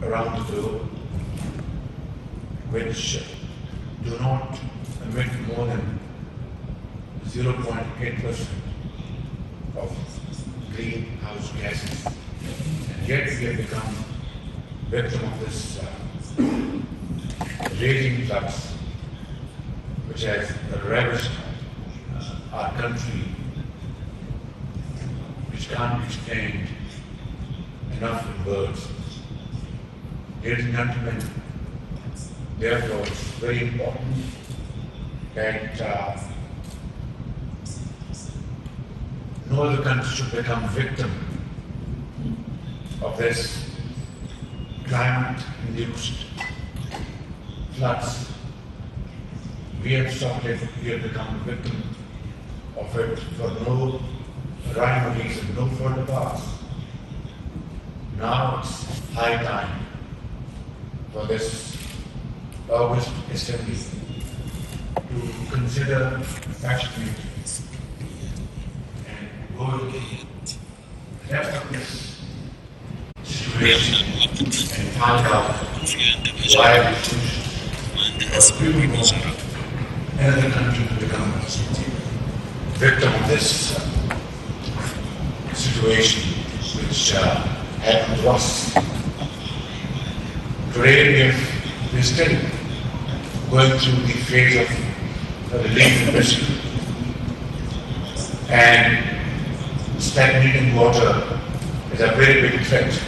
around the globe which do not emit more than 0.8% of greenhouse gases. And yet we have become victim of this raging floods which has ravished our country, which can't be explained enough in words. Ladies and gentlemen, therefore it's very important that no other country should become victim of this climate-induced floods. We have stopped it, we have become a victim of it for no rhyme or reason, no further path. Now it's high time for this August Assembly to consider passionately and go to the depth of this situation and find out why we choose or we want another country to become victim of this situation which happened to us. Today we're still going through the phase of relief and rescue, and stagnating water is a very big threat to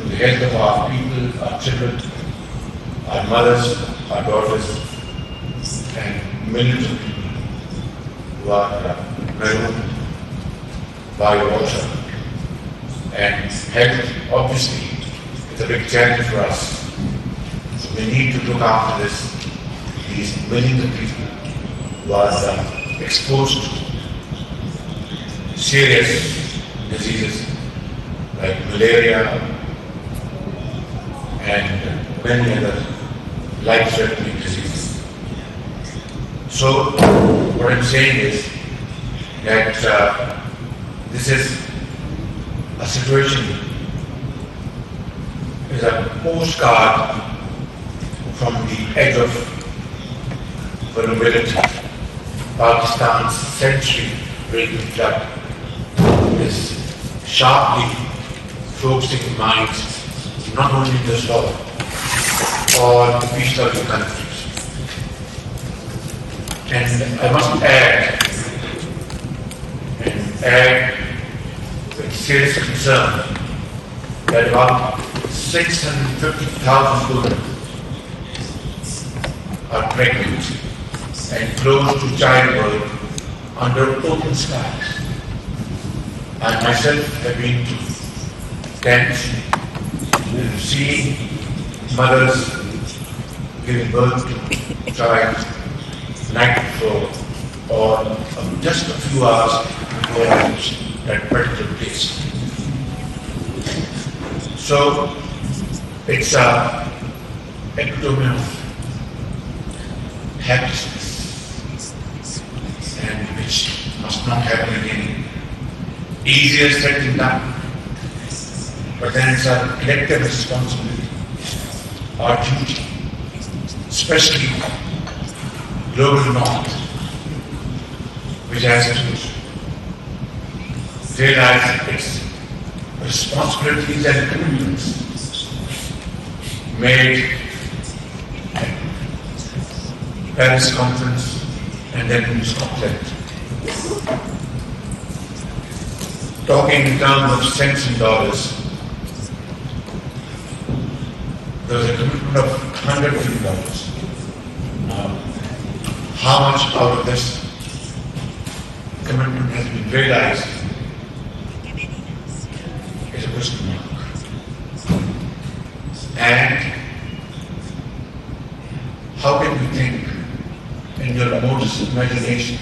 the health of our people, our children, our mothers, our daughters, and millions of people who are marooned by water. And health, obviously, is a big challenge for us. So we need to look after these millions of people who are exposed to serious diseases like malaria and many other life-threatening diseases. So what I'm saying is that this is a situation, is a postcard from the edge of vulnerability. Pakistan's century-breaking flood is sharply focusing minds not only in the south or the peace-loving countries. And I must add with serious concern that about 650,000 children are pregnant and close to childbirth under open skies. I myself have been to tents and seeing mothers giving birth to child night before or just a few hours before that particular place. So it's a epitome of helplessness, and which must not happen again. Easier said than done, but then it's our collective responsibility, our duty, especially global north, which has to realize its responsibilities and commitments made at Paris Conference and then in Scotland. Talking in terms of cents and dollars, there was a commitment of $100 billion. Now, how much out of this commitment has been realized is a question mark. And how can we think in your remotest imagination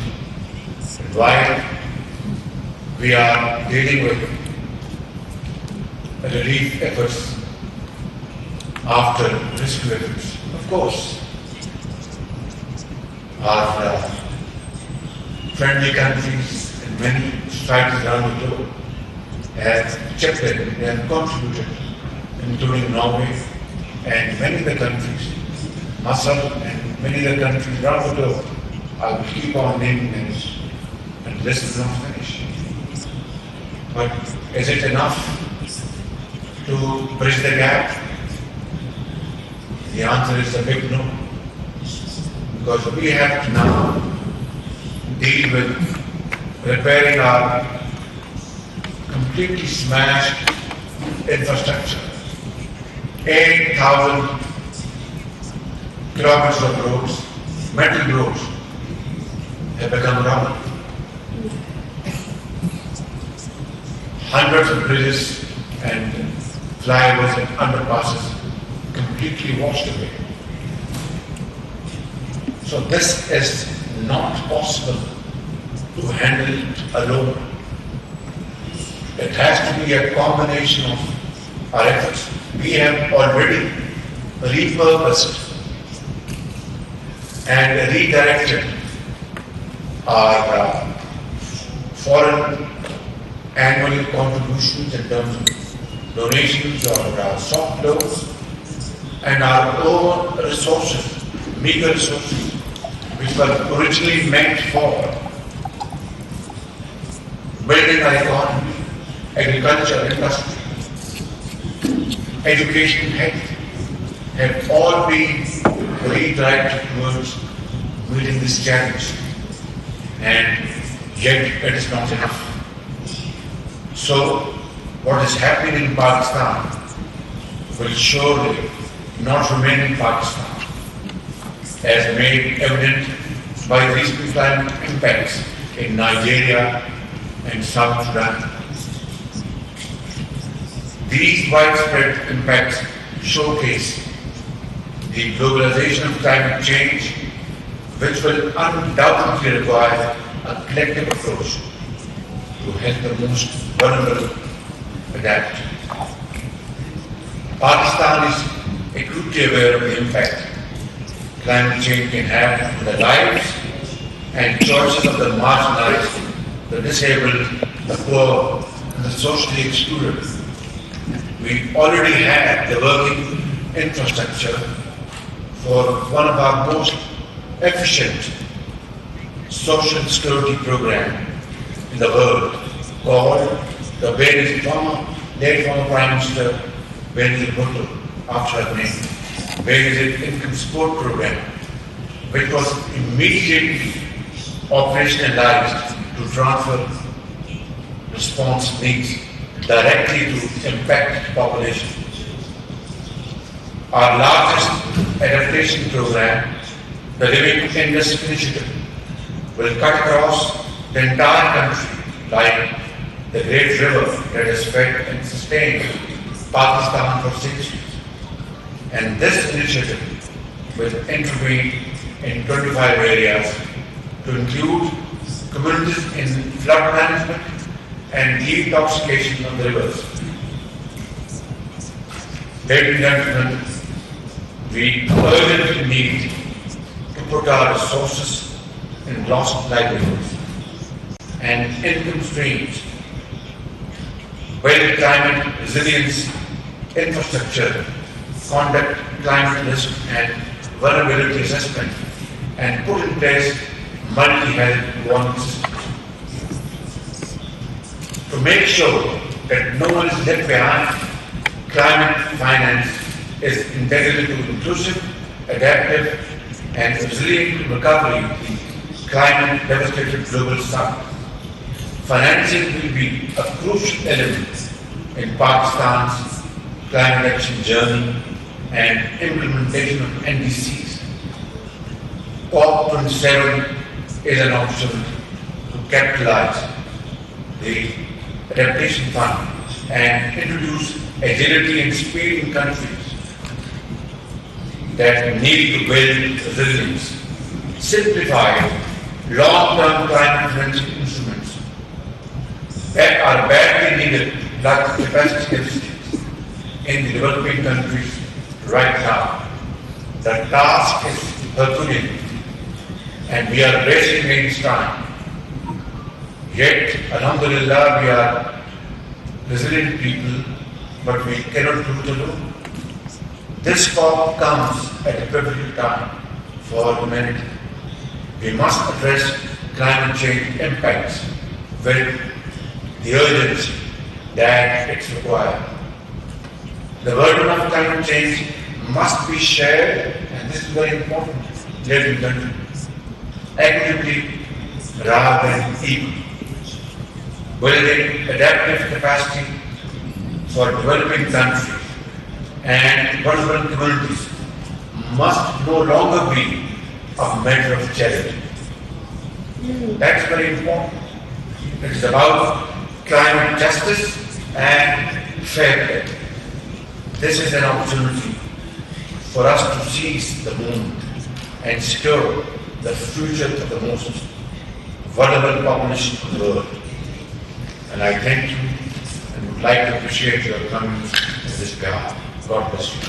that while we are dealing with relief efforts after rescue efforts, of course, our friendly countries and many societies around the globe have chipped in, they have contributed including Norway and many other countries, Masar and many other countries around the globe. I will keep on naming names, and this is not finished. But is it enough to bridge the gap? The answer is a big no. Because we have to now deal with repairing our completely smashed infrastructure. 8,000 kilometers of roads, metal roads, have become rubble. Hundreds of bridges and flyovers and underpasses completely washed away. So this is not possible to handle it alone. It has to be a combination of our efforts. We have already repurposed and redirected our foreign annual contributions in terms of donations or soft loans and our own resources, meager resources, which were originally meant for building our economy, agriculture, industry, education, health, have all been redirected towards meeting this challenge. And yet it is not enough. So what is happening in Pakistan will surely not remain in Pakistan, as made evident by the recent climate impacts in Nigeria and South Sudan. These widespread impacts showcase the globalization of climate change, which will undoubtedly require a collective approach to help the most vulnerable adapt. Pakistan is acutely aware of the impact climate change can have on the lives and choices of the marginalized, the disabled, the poor, and the socially excluded. We already have the working infrastructure for one of our most efficient social security program in the world, called the late former Prime Minister Benazir Bhutto, after her name, Benazir Income Support Program, which was immediately operationalized to transfer response needs directly to impacted populations. Our largest adaptation program, the Living Indus Initiative, will cut across the entire country like the great river that has fed and sustained Pakistan for centuries. And this initiative will intervene in 25 areas to include communities in flood management and detoxification of the rivers. Ladies and gentlemen, we urgently need to put our resources in lost livelihoods and income streams, build climate resilience infrastructure, conduct climate risk and vulnerability assessment, and put in place multi-health warning systems. To make sure that no one is left behind, climate finance is integral to inclusive, adaptive, and resilient recovery in climate-devastated global south. Financing will be a crucial element in Pakistan's climate action journey and implementation of NDCs. COP27 is an opportunity to capitalize the adaptation fund and introduce agility and speed in countries that need to build resilience, simplify long-term climate financing instruments that are badly needed, like capacity deficits in the developing countries right now. The task is Herculean, and we are racing against time. Yet, alhamdulillah, we are resilient people but we cannot do it alone. This COP comes at a pivotal time for humanity. We must address climate change impacts with the urgency that it's required. The burden of climate change must be shared, and this is very important, ladies and gentlemen, equitably rather than equally. Building adaptive capacity for developing countries and vulnerable communities must no longer be a matter of charity. That's very important. It is about climate justice and fair play. This is an opportunity for us to seize the moment and secure the future of the most vulnerable population of the world. And I thank you and would like to appreciate your coming in this behalf. God bless you.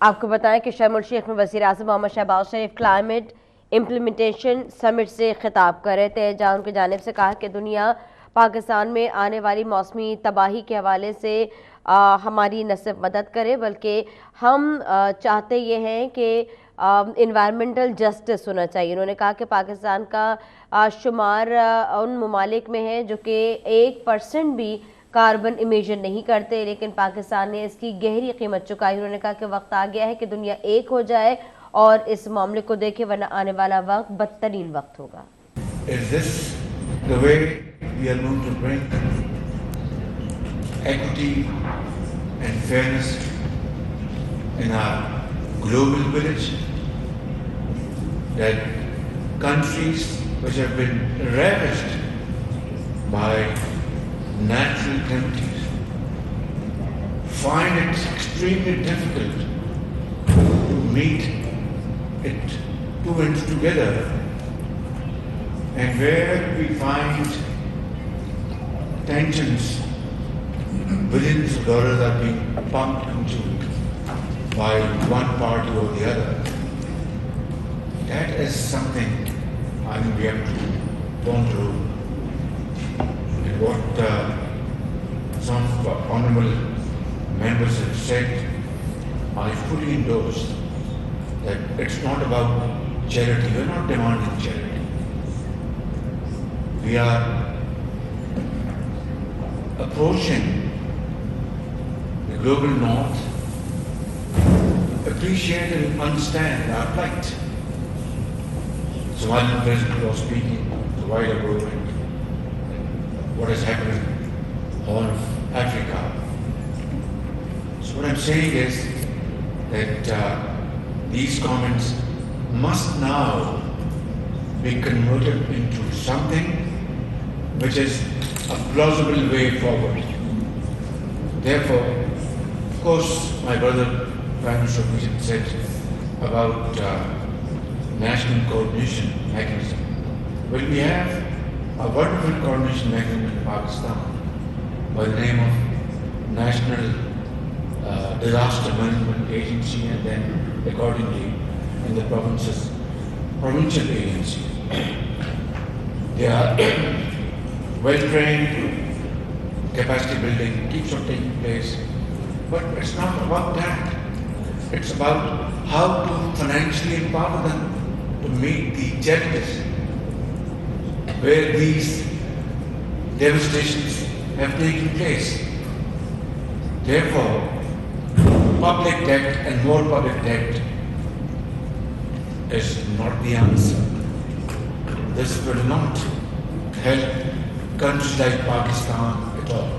आपको बताएं कि शर्म उल शेख में वज़ीर आज़म मोहम्मद शहबाज शरीफ climate implementation summit से खिताब कर रहे थे, जहाँ उनकी जानिब से कहा कि दुनिया पाकिस्तान में आने वाली मौसमी तबाही के हवाले से हमारी न सिर्फ मदद करे बल्कि हम चाहते ये हैं कि इन्वायरमेंटल जस्टिस होना चाहिए। उन्होंने कहा कि पाकिस्तान का शुमार उन ममालिक में है जो कि 1% भी कार्बन इमिशन नहीं करते, लेकिन पाकिस्तान ने इसकी गहरी कीमत चुकाई। उन्होंने कहा कि वक्त आ गया है कि दुनिया एक हो जाए और इस मामले को देखे, वरना आने वाला वक्त बदतरीन वक्त होगा। Is this the way we are going to bring equity and fairness in our global village? That countries which have been ravaged by natural calamities find it extremely difficult to meet it two ends together, and where we find tensions, billions of dollars are being pumped into by one party or the other. That is something I think we have to ponder. And what some honorable members have said, I fully endorse that it's not about charity. We're not demanding charity. We are approaching the global north, appreciate and understand our plight. Somalian president was speaking a while ago and what is happening on Africa. So what I'm saying is that these comments must now be converted into something which is a plausible way forward. Therefore, of course, my brother Prime Minister said about national coordination mechanism. Well, we have a wonderful coordination mechanism in Pakistan by the name of National Disaster Management Agency, and then accordingly in the provinces, provincial agencies. They are well-trained, capacity building keeps on taking place, but it's not about that. It's about how to financially empower them to meet the challenges where these devastations have taken place. Therefore, public debt and more public debt is not the answer. This will not help countries like Pakistan at all.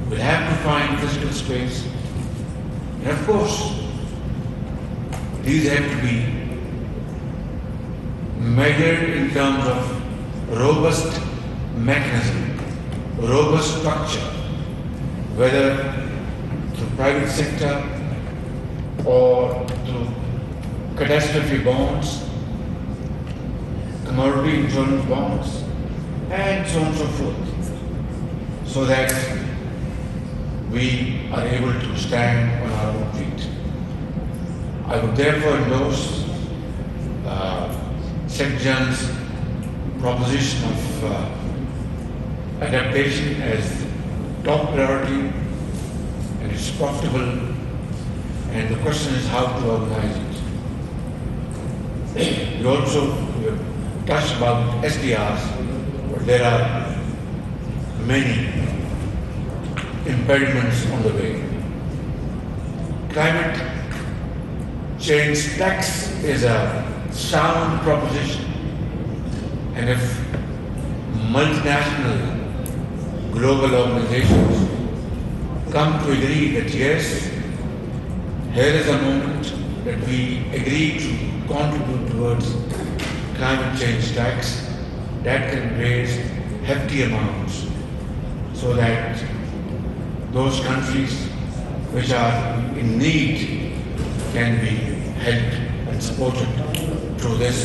We'll have to find physical space. And of course, these have to be measured in terms of robust mechanism, robust structure, whether through private sector or through catastrophe bonds, commodity insurance bonds, and so on and so forth, so that we are able to stand on our own feet. I would therefore endorse Secretary proposition of adaptation as top priority, and it's profitable, and the question is how to organize it. We also touched about SDRs, but there are many impediments on the way. Climate change tax is a sound proposition, and if multinational global organizations come to agree that yes, here is a moment that we agree to contribute towards climate change tax, that can raise hefty amounts so that those countries which are in need can be helped and supported through this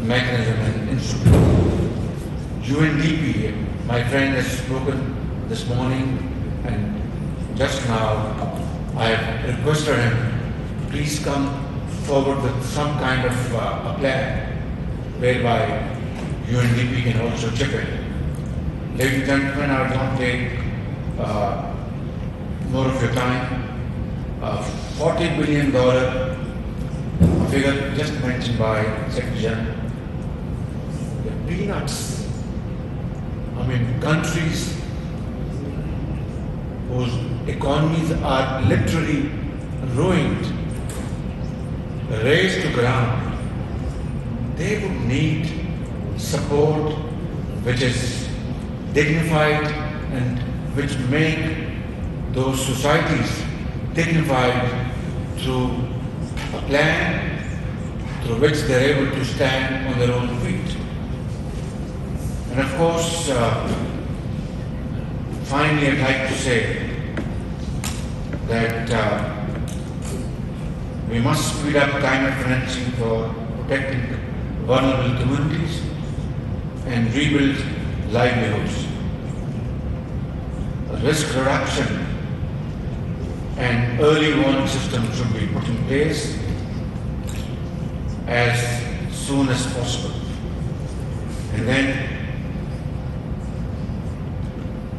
mechanism and instrument. UNDP, my friend has spoken this morning, and just now I have requested him, please come forward with some kind of a plan whereby UNDP can also chip in. Ladies and gentlemen, I will not take more of your time. $40 billion, a figure just mentioned by Secretary General. The peanuts. I mean, countries whose economies are literally ruined, razed to ground, they would need support which is dignified and which make those societies dignified through a plan through which they're able to stand on their own feet. And of course, finally I'd like to say that we must speed up climate financing for protecting vulnerable communities and rebuild livelihoods. Risk reduction and early warning systems should be put in place as soon as possible. And then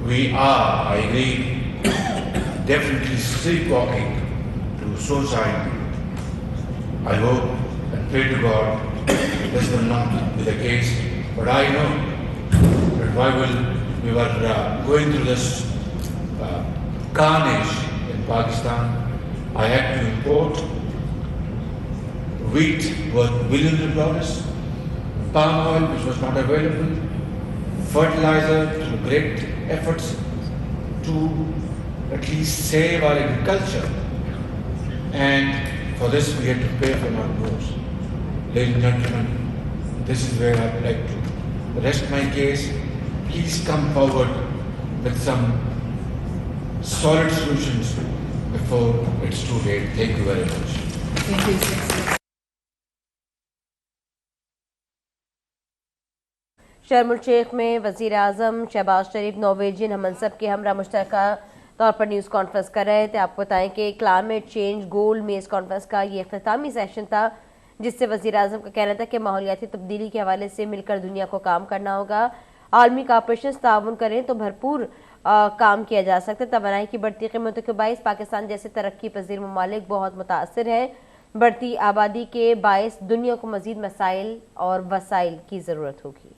we are, I agree, definitely sleepwalking to suicide. I hope and pray to God this will not be the case, but I know that while we were going through this carnage in Pakistan, I had to import wheat worth billions of dollars, palm oil which was not available, fertilizer through great efforts to at least save our agriculture, and for this we had to pay from our purse. Ladies and gentlemen, this is where I would like to rest my case. Please come forward with some solid solutions before it's too late. Thank you very much. Thank you, Sir. शर्म शेख में वज़ीर आज़म शहबाज शरीफ Norwegian हमनसब के हमरा मुश्तरका तौर पर news conference कर रहे थे। आपको बताएं कि क्लाइमेट चेंज गोल में इस कॉन्फ्रेंस का ये इख्तितामी सेशन था, जिससे वज़ीर आज़म का कहना था कि माहौलियाती तब्दीली के हवाले से मिलकर दुनिया को काम करना होगा। आलमी कॉपरेशन ताउन करें तो भरपूर काम किया जा सकता है। तवानाई की बढ़ती कीमतों के बायस पाकिस्तान जैसे तरक्की पजीर ममालिक बहुत मुतासर है। बढ़ती आबादी के बायस दुनिया को मज़ीद मसाइल और वसाइल की ज़रूरत होगी।